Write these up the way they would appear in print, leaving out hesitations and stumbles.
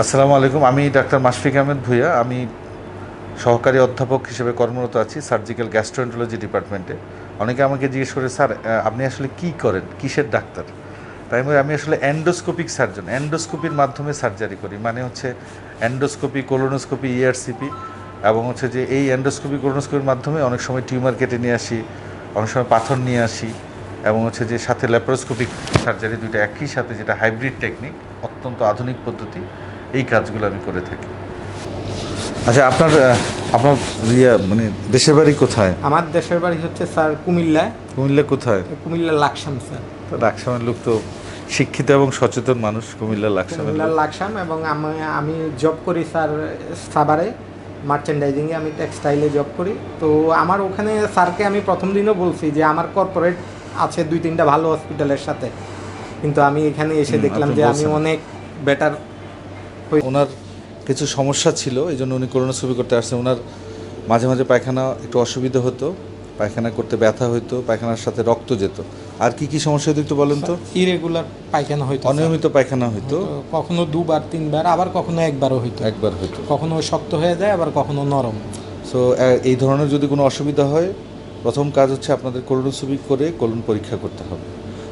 আসসালামু আলাইকুম। আমি ডাক্তার মাশফিক আহমেদ ভূঁইয়া। আমি সহকারী অধ্যাপক হিসেবে কর্মরত আছি সার্জিক্যাল গ্যাস্ট্রোএন্টারোলজি ডিপার্টমেন্টে। অনেকে আমাকে জিজ্ঞেস করে, স্যার আপনি আসলে কী করেন, কিসের ডাক্তার? তাই আমি আসলে এন্ডোস্কোপিক সার্জন। এন্ডোস্কোপির মাধ্যমে সার্জারি করি, মানে হচ্ছে এন্ডোস্কোপি, কোলোনোস্কোপি, ইআরসিপি, এবং হচ্ছে যে এই এন্ডোস্কোপি কোলোনোস্কোপির মাধ্যমে অনেক সময় টিউমার কেটে নিয়ে আসি, অনেক সময় পাথর নিয়ে আসি, এবং হচ্ছে যে সাথে ল্যাপারোস্কোপিক সার্জারি, দুইটা একই সাথে, যেটা হাইব্রিড টেকনিক, অত্যন্ত আধুনিক পদ্ধতি। এই কাজগুলো আমি করে থাকি। আচ্ছা, আপনার আপনার মানে দেশের বাড়ি কোথায়? আমার দেশের বাড়ি হচ্ছে স্যার কুমিল্লা। কুমিল্লা কোথায়? কুমিল্লা লাকসাম স্যার। তো লাকসামের লোক তো শিক্ষিত এবং সচেতন মানুষ, কুমিল্লা লাকসামের কুমিল্লা লোক। লাকসাম, এবং আমি জব করি স্যার সাভারে মার্চেন্ডাইজিংয়ে, আমি টেক্সটাইলে জব করি। তো আমার ওখানে স্যারকে আমি প্রথম দিনও বলছি যে আমার কর্পোরেট আছে 2-3টা ভালো হসপিটালের সাথে, কিন্তু আমি এখানে এসে দেখলাম আপনি যে আমি বলছেন অনেক বেটার। ওনার কিছু সমস্যা ছিল, এই জন্য উনি কোলোনোস্কোপি করতে আসছেন। ওনার মাঝে মাঝে পায়খানা একটু অসুবিধা হতো, পায়খানা করতে ব্যথা হতো, পায়খানার সাথে রক্ত যেত। আর কি কি সমস্যা হতো একটু বলেন তো? ইরেগুলার পায়খানা হইতো, অনিয়মিত পায়খানা হতো, কখনো 2-3 বার, আবার কখনো একবারও হইতো। একবার হতো। কখনো শক্ত হয়ে যায়, আবার কখনো নরম। সো এই ধরনের যদি কোনো অসুবিধা হয়, প্রথম কাজ হচ্ছে আপনাদের কোলোনোস্কোপি করে কোলন পরীক্ষা করতে হবে।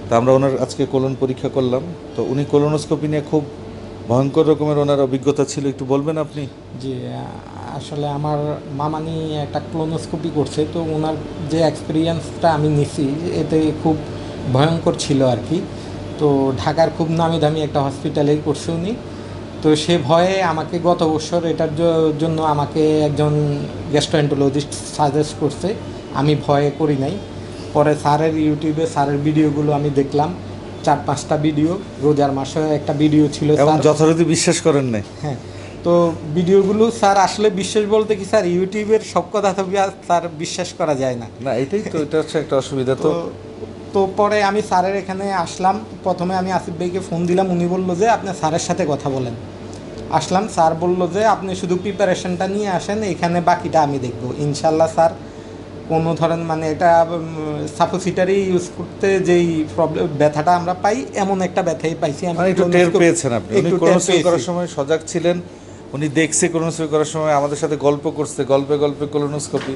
তা আমরা ওনার আজকে কোলন পরীক্ষা করলাম। তো উনি কোলোনোস্কোপি নিয়ে খুব ভয়ঙ্কর রকমের ওনার অভিজ্ঞতা ছিল, একটু বলবেন আপনি? যে আসলে আমার মামানি একটা ক্লোনোস্কোপি করছে, তো ওনার যে এক্সপিরিয়েন্সটা আমি নিছি এতে খুব ভয়ঙ্কর ছিল আর কি। তো ঢাকার খুব নামি দামি একটা হসপিটালেই করছে উনি। তো সে ভয়ে আমাকে গত বছর এটার জন্য আমাকে একজন গ্যাস্ট্রোএন্টারোলজিস্ট সাজেস্ট করছে। আমি ভয়ে করি নাই। পরে স্যারের ইউটিউবে স্যারের ভিডিওগুলো আমি দেখলাম, 4-5টা ভিডিও। রোজার মাসে একটা ভিডিও ছিল এবং স্যার। যথারীতি বিশ্বাস করেন নাই? হ্যাঁ। তো ভিডিওগুলো স্যার আসলে বিশ্বাস বলতে কি স্যার, ইউটিউবের সব কথা তো স্যার বিশ্বাস করা যায় না। না, এটাই তো, এটা হচ্ছে একটা অসুবিধা। তো তো পরে আমি স্যারের এখানে আসলাম। প্রথমে আমি আসিফ ভাইকে ফোন দিলাম, উনি বললো যে আপনি স্যারের সাথে কথা বলেন। আসলাম, স্যার বললো যে আপনি শুধু প্রিপারেশনটা নিয়ে আসেন, এখানে বাকিটা আমি দেখবো ইনশাল্লাহ। স্যার কোনো ধরেন মানে এটা সাপোসিটারি ইউজ করতে যেই প্রবলেম ব্যথাটা আমরা পাই, এমন একটা ব্যথাই পাইছি আমি। মানে একটু টের পেয়েছেন আপনি? উনি একটু টের কোলোনোস্কোপি করার পেয়েছি। সময় সজাগ ছিলেন, উনি দেখছে কোলোনোস্কোপি করার সময়, আমাদের সাথে গল্প করছে, গল্পে গল্পে কোলোনোস্কোপি।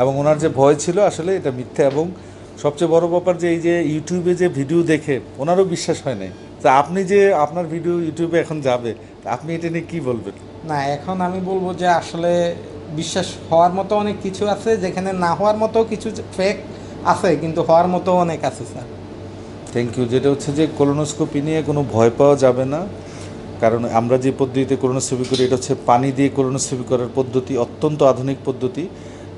এবং ওনার যে ভয় ছিল আসলে এটা মিথ্যা। এবং সবচেয়ে বড় ব্যাপার যে এই যে ইউটিউবে যে ভিডিও দেখে ওনারও বিশ্বাস হয় নাই। তা আপনি যে আপনার ভিডিও ইউটিউবে এখন যাবে, তা আপনি এটা নিয়ে কী বলবেন? না, এখন আমি বলবো যে আসলে বিশ্বাস হওয়ার মতো অনেক কিছু আছে, যেখানে না হওয়ার মতো কিছু ফেক আছে, কিন্তু হওয়ার মতো অনেক আছে স্যার। Thank you. যেটা হচ্ছে যে কোলোনোস্কোপি নিয়ে কোনো ভয় পাওয়া যাবে না, কারণ আমরা যে পদ্ধতিতে কোলোনোস্কোপি করি এটা হচ্ছে পানি দিয়ে কোলোনোস্কোপি করার পদ্ধতি, অত্যন্ত আধুনিক পদ্ধতি।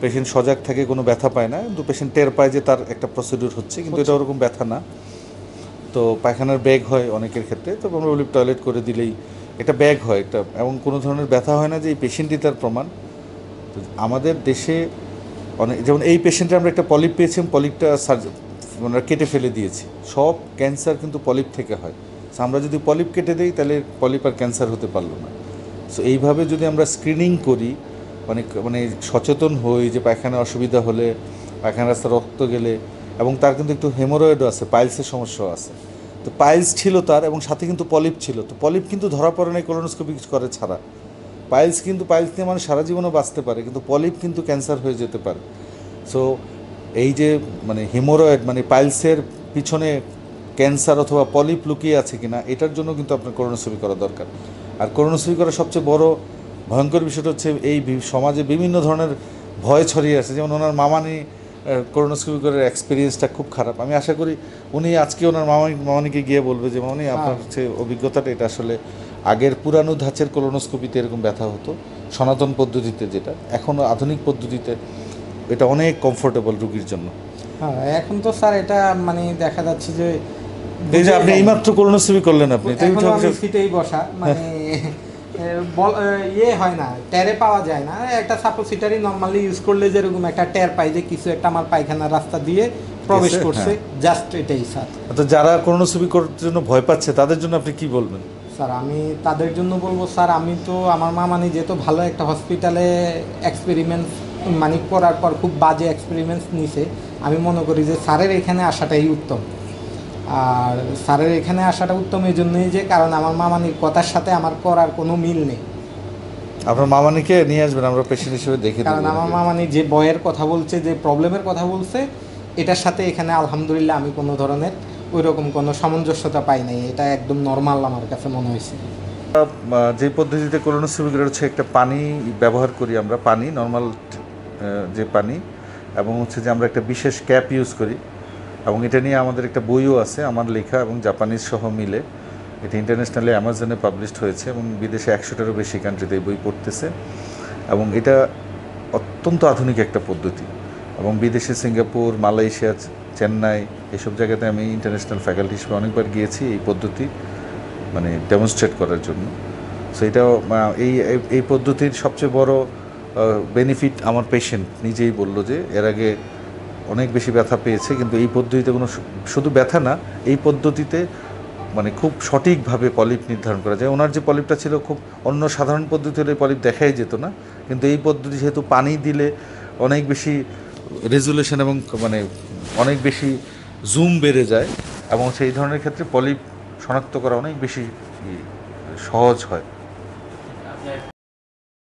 পেশেন্ট সজাগ থাকে, কোনো ব্যথা পায় না, কিন্তু পেশেন্ট টের পায় যে তার একটা প্রসিডিউর হচ্ছে, কিন্তু এটা ওরকম ব্যথা না। তো পায়খানার ব্যাগ হয় অনেকের ক্ষেত্রে, তো আমরা বলি টয়লেট করে দিলেই একটা ব্যাগ হয় একটা, এবং কোনো ধরনের ব্যথা হয় না, যে এই পেশেন্টই তার প্রমাণ। তো আমাদের দেশে অনেক, যেমন এই পেশেন্টে আমরা একটা পলিপ পেয়েছি, পলিপটা আমরা কেটে ফেলে দিয়েছি। সব ক্যান্সার কিন্তু পলিপ থেকে হয়। সো আমরা যদি পলিপ কেটে দিই তাহলে পলিপ আর ক্যান্সার হতে পারলো না। সো এইভাবে যদি আমরা স্ক্রিনিং করি, মানে সচেতন হই যে পায়খানার অসুবিধা হলে, পায়খানার রাস্তা রক্ত গেলে, এবং তার কিন্তু একটু হেমোরয়েডও আছে, পাইলসের সমস্যাও আছে। তো পাইলস ছিল তার, এবং সাথে কিন্তু পলিপ ছিল। তো পলিপ কিন্তু ধরা পড়ে নাই কোলোনোস্কোপি করে ছাড়া। পাইলস নিয়ে মানুষ সারা জীবনও বাঁচতে পারে, কিন্তু পলিপ কিন্তু ক্যান্সার হয়ে যেতে পারে। সো এই যে মানে হিমোরয়েড, মানে পাইলসের পিছনে ক্যান্সার অথবা পলিপ লুকিয়ে আছে কিনা, এটার জন্য কিন্তু আপনার কোলোনোস্কোপি করা দরকার। আর কোলোনোস্কোপি করার সবচেয়ে বড় ভয়ঙ্কর বিষয়টা হচ্ছে এই সমাজে বিভিন্ন ধরনের ভয় ছড়িয়ে আছে। যেমন ওনার মামানি কোলোনোস্কোপি করার এক্সপিরিয়েন্সটা খুব খারাপ। আমি আশা করি উনি আজকে ওনার মামানিকে গিয়ে বলবে যে মামানি, আপনার হচ্ছে অভিজ্ঞতাটা, এটা আসলে আগের পুরানো ধাঁচের কোলোনোস্কোপিতে এরকম ব্যথা হতো, সনাতন পদ্ধতিতে, যেটা এখনও আধুনিক পদ্ধতিতে এটা অনেক কমফোর্টেবল রুগীর জন্য। হ্যাঁ, এখন তো স্যার এটা মানে দেখা যাচ্ছে যে এই যে আপনি এইমাত্র কোলোনোস্কোপি করলেন, আপনি এখনো আমি সিটেই বসা, মানে ইয়ে হয় না, টেরে পাওয়া যায় না। একটা সাপোসিটারি নর্মালি ইউজ করলে যেরকম একটা টের পাই যে কিছু একটা আমার পায়খানার রাস্তা দিয়ে প্রবেশ করছে, জাস্ট এটাই স্যার। তো যারা কোলোনোস্কোপি করার জন্য ভয় পাচ্ছে তাদের জন্য আপনি কি বলবেন? স্যার আমি তাদের জন্য বলবো, স্যার আমি তো আমার মামানি যেহেতু ভালো একটা হসপিটালে এক্সপেরিমেন্টস মানে করার পর খুব বাজে এক্সপেরিমেন্টস নিছে, আমি মনে করি যে স্যারের এখানে আসাটাই উত্তম। আর স্যারের এখানে আসাটা উত্তম এই জন্যই যে কারণ আমার মামানির কথার সাথে আমার করার কোনো মিল নেই। আপনার মামানিকে নিয়ে আসবেন, আমরা পেশেন্ট হিসেবে দেখে কারণ দেবো আমার ওনাকে। মামানি যে বয়ের কথা বলছে, যে প্রবলেমের কথা বলছে, এটার সাথে এখানে আলহামদুলিল্লাহ আমি কোনো ধরনের ওই রকম কোনো সামঞ্জস্যতা পাই নাই। এটা একদম নর্মাল আমার কাছে মনে হয়েছে। যে পদ্ধতিতে কোলোনোস্কোপি করে হচ্ছে একটা পানি ব্যবহার করি আমরা, পানি নর্মাল যে পানি, এবং হচ্ছে যে আমরা একটা বিশেষ ক্যাপ ইউজ করি, এবং এটা নিয়ে আমাদের একটা বইও আছে আমার লেখা এবং জাপানিজ সহ মিলে। এটা ইন্টারন্যাশনালি অ্যামাজনে পাবলিশড হয়েছে এবং বিদেশে 100টারও বেশি কান্ট্রিতে এই বই পড়তেছে। এবং এটা অত্যন্ত আধুনিক একটা পদ্ধতি, এবং বিদেশে সিঙ্গাপুর, মালয়েশিয়া, চেন্নাই এসব জায়গাতে আমি ইন্টারন্যাশনাল ফ্যাকাল্টি হিসেবে অনেকবার গিয়েছি এই পদ্ধতি মানে ডেমনস্ট্রেট করার জন্য। সো এটাও এই এই পদ্ধতির সবচেয়ে বড় বেনিফিট আমার পেশেন্ট নিজেই বলল যে এর আগে অনেক বেশি ব্যথা পেয়েছে, কিন্তু এই পদ্ধতিতে কোনো শুধু ব্যথা না, এই পদ্ধতিতে মানে খুব সঠিকভাবে পলিপ নির্ধারণ করা যায়। ওনার যে পলিপটা ছিল খুব অন্য সাধারণ পদ্ধতি হলে পলিপ দেখাই যেত না, কিন্তু এই পদ্ধতি যেহেতু পানি দিলে অনেক বেশি রেজুলেশন এবং মানে অনেক বেশি জুম বেড়ে যায়, এবং সেই ধরনের ক্ষেত্রে পলিপ শনাক্ত করা অনেক বেশি সহজ হয়।